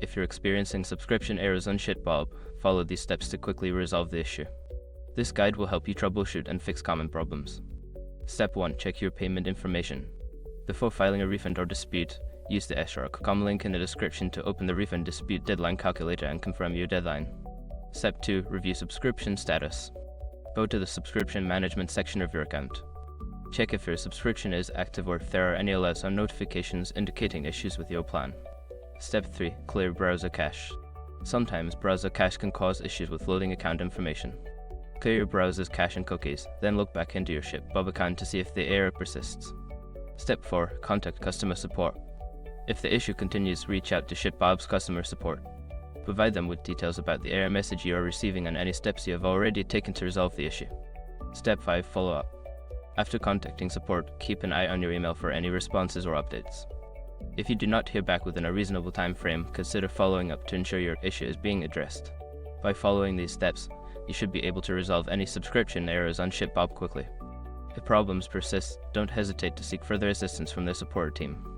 If you're experiencing subscription errors on ShipBob, follow these steps to quickly resolve the issue. This guide will help you troubleshoot and fix common problems. Step 1. Check your payment information. Before filing a refund or dispute, use the ShipBob link in the description to open the refund dispute deadline calculator and confirm your deadline. Step 2. Review subscription status. Go to the subscription management section of your account. Check if your subscription is active or if there are any alerts or notifications indicating issues with your plan. Step 3. Clear browser cache. Sometimes browser cache can cause issues with loading account information. Clear your browser's cache and cookies, then look back into your ShipBob account to see if the error persists. Step 4. Contact customer support. If the issue continues, reach out to ShipBob's customer support. Provide them with details about the error message you are receiving and any steps you have already taken to resolve the issue. Step 5. Follow up. After contacting support, keep an eye on your email for any responses or updates. If you do not hear back within a reasonable time frame, consider following up to ensure your issue is being addressed. By following these steps, you should be able to resolve any subscription errors on ShipBob quickly. If problems persist, don't hesitate to seek further assistance from the support team.